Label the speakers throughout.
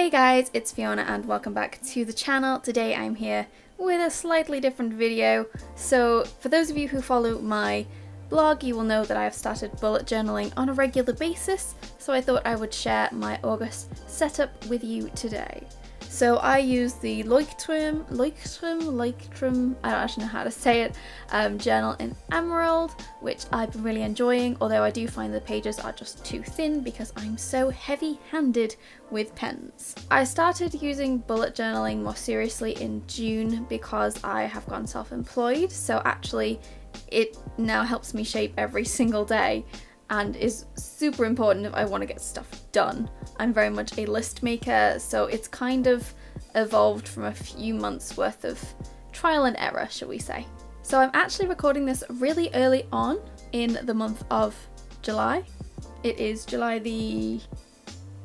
Speaker 1: Hey guys, it's Fiona and welcome back to the channel. Today I'm here with a slightly different video. So for those of you who follow my blog, you will know that I have started bullet journaling on a regular basis, so I thought I would share my August setup with you today. So I use the Leuchtturm, I don't actually know how to say it, journal in Emerald, which I've been really enjoying, although I do find the pages are just too thin because I'm so heavy-handed with pens. I started using bullet journaling more seriously in June because I have gone self-employed, so actually it now helps me shape every single day and is super important if I want to get stuff done. I'm very much a list maker, so it's kind of evolved from a few months worth of trial and error, shall we say. So I'm actually recording this really early on in the month of July. It is July the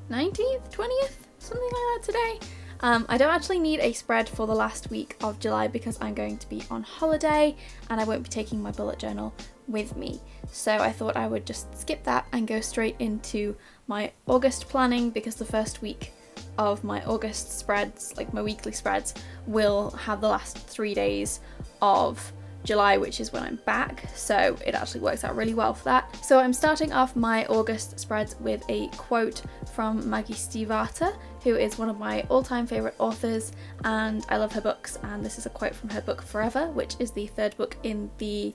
Speaker 1: 19th, 20th, something like that today. I don't actually need a spread for the last week of July because I'm going to be on holiday and I won't be taking my bullet journal with me. So I thought I would just skip that and go straight into my August planning, because the first week of my August spreads, like my weekly spreads, will have the last 3 days of July, which is when I'm back, so it actually works out really well for that. So I'm starting off my August spreads with a quote from Maggie Stiefvater, who is one of my all-time favourite authors, and I love her books, and this is a quote from her book Forever, which is the third book in the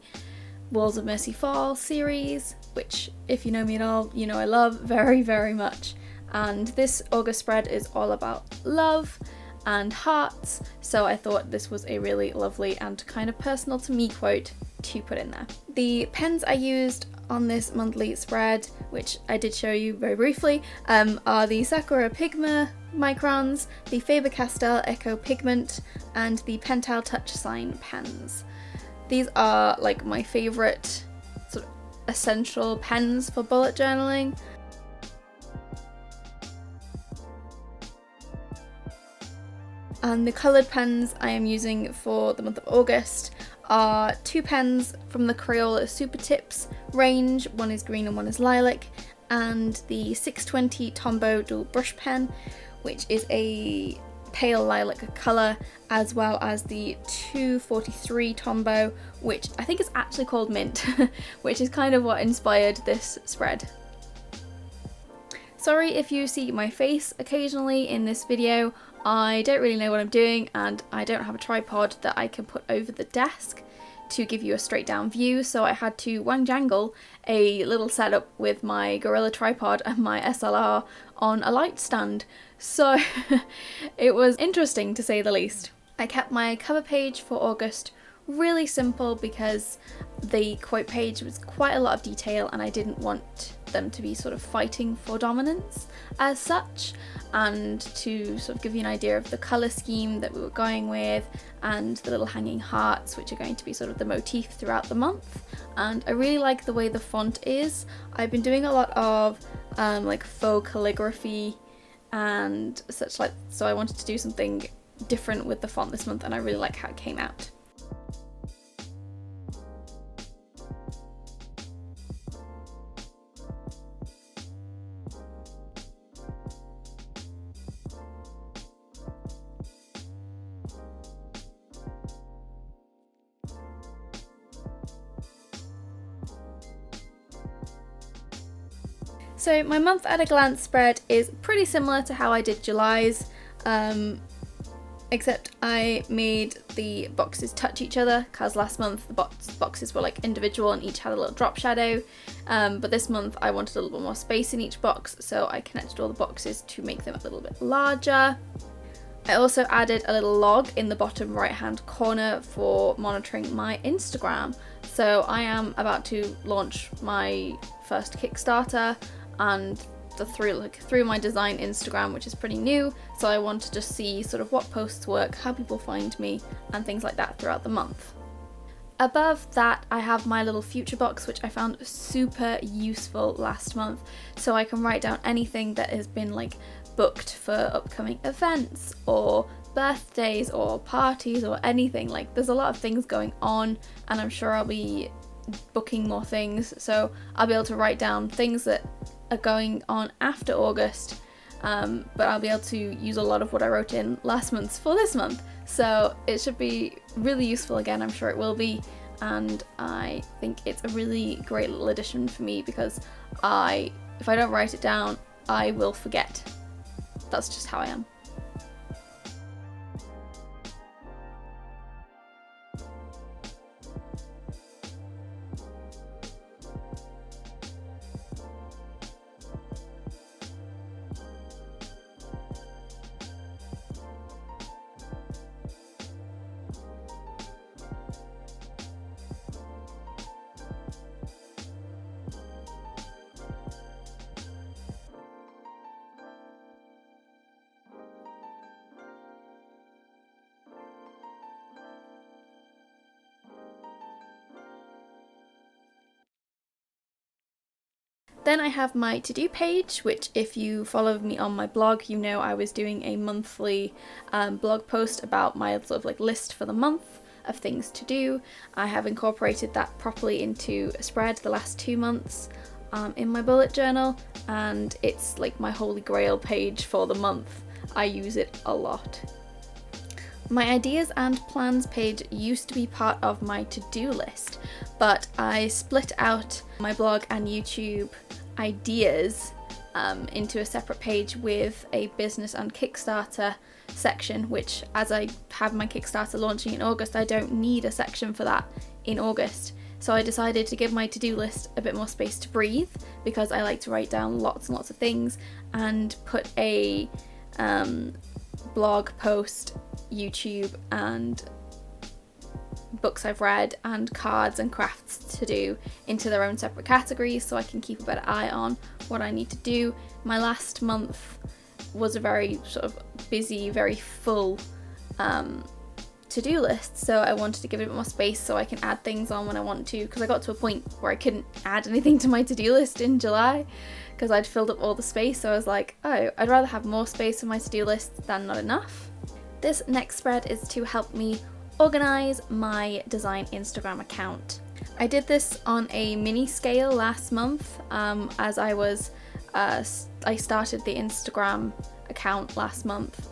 Speaker 1: Walls of Mercy Fall series, which, if you know me at all, you know I love very, very much. And this August spread is all about love and hearts, so I thought this was a really lovely and kind of personal to me quote to put in there. The pens I used on this monthly spread, which I did show you very briefly, are the Sakura Pigma Microns, the Faber-Castell Echo Pigment, and the Pentel Touch Sign pens. These are like my favourite sort of essential pens for bullet journaling. And the coloured pens I am using for the month of August are two pens from the Crayola Super Tips range. One is green and one is lilac, and the 620 Tombow dual brush pen, which is a pale lilac colour, as well as the 243 Tombow, which I think is actually called Mint, which is kind of what inspired this spread. Sorry if you see my face occasionally in this video. I don't really know what I'm doing and I don't have a tripod that I can put over the desk to give you a straight down view, so I had to wang-jangle a little setup with my Gorilla tripod and my SLR on a light stand. So it was interesting to say the least. I kept my cover page for August really simple because the quote page was quite a lot of detail and I didn't want them to be sort of fighting for dominance as such, and to sort of give you an idea of the colour scheme that we were going with and the little hanging hearts, which are going to be sort of the motif throughout the month. And I really like the way the font is. I've been doing a lot of like faux calligraphy and such, like, so I wanted to do something different with the font this month and I really like how it came out. So my month at a glance spread is pretty similar to how I did July's, except I made the boxes touch each other, because last month the boxes were like individual and each had a little drop shadow, but this month I wanted a little bit more space in each box, so I connected all the boxes to make them a little bit larger. I also added a little log in the bottom right hand corner for monitoring my Instagram. So I am about to launch my first Kickstarter and through my design Instagram, which is pretty new, so I want to just see sort of what posts work, how people find me, and things like that throughout the month. Above that I have my little future box, which I found super useful last month, so I can write down anything that has been like booked for upcoming events or birthdays or parties or anything. Like, there's a lot of things going on and I'm sure I'll be booking more things, so I'll be able to write down things that are going on after August but I'll be able to use a lot of what I wrote in last month's for this month. So it should be really useful again, I'm sure it will be, and I think it's a really great little addition for me because if I don't write it down, I will forget. That's just how I am. Then I have my to-do page, which if you follow me on my blog, you know I was doing a monthly blog post about my sort of like list for the month of things to do. I have incorporated that properly into a spread the last 2 months in my bullet journal, and it's like my holy grail page for the month. I use it a lot. My ideas and plans page used to be part of my to-do list, but I split out my blog and YouTube ideas into a separate page with a business and Kickstarter section, which as I have my Kickstarter launching in August, I don't need a section for that in August. So I decided to give my to-do list a bit more space to breathe because I like to write down lots and lots of things and put a blog post, YouTube and books I've read and cards and crafts to do into their own separate categories so I can keep a better eye on what I need to do. My last month was a very sort of busy, very full to-do list, so I wanted to give it a bit more space so I can add things on when I want to, because I got to a point where I couldn't add anything to my to-do list in July because I'd filled up all the space, so I was like, oh, I'd rather have more space for my to-do list than not enough. This next spread is to help me organize my design Instagram account. I did this on a mini scale last month as I started the Instagram account last month,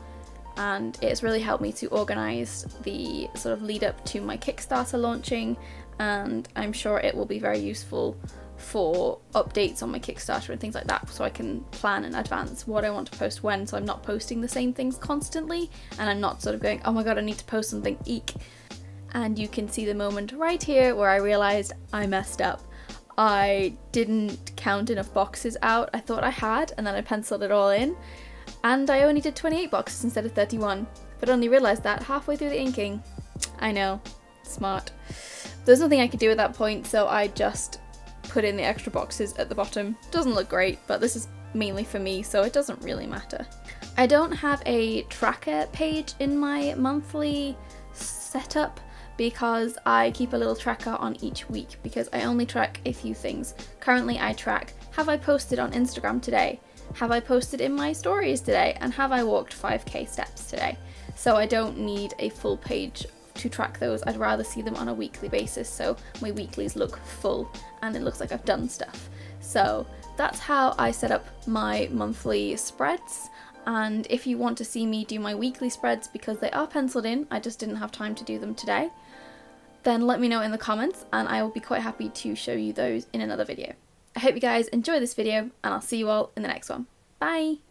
Speaker 1: and it's really helped me to organize the sort of lead up to my Kickstarter launching, and I'm sure it will be very useful for updates on my Kickstarter and things like that, so I can plan in advance what I want to post when, so I'm not posting the same things constantly and I'm not sort of going, oh my god, I need to post something, eek. And you can see the moment right here where I realized I messed up. I didn't count enough boxes out. I thought I had, and then I penciled it all in, and I only did 28 boxes instead of 31, but only realized that halfway through the inking. I know, smart. There's nothing I could do at that point, so I just put in the extra boxes at the bottom. Doesn't look great, but this is mainly for me, so it doesn't really matter. I don't have a tracker page in my monthly setup because I keep a little tracker on each week because I only track a few things. Currently I track, have I posted on Instagram today? Have I posted in my stories today? And have I walked 5k steps today? So I don't need a full page to track those. I'd rather see them on a weekly basis so my weeklies look full and it looks like I've done stuff. So that's how I set up my monthly spreads, and if you want to see me do my weekly spreads because they are penciled in, I just didn't have time to do them today, then let me know in the comments and I will be quite happy to show you those in another video. I hope you guys enjoy this video and I'll see you all in the next one. Bye!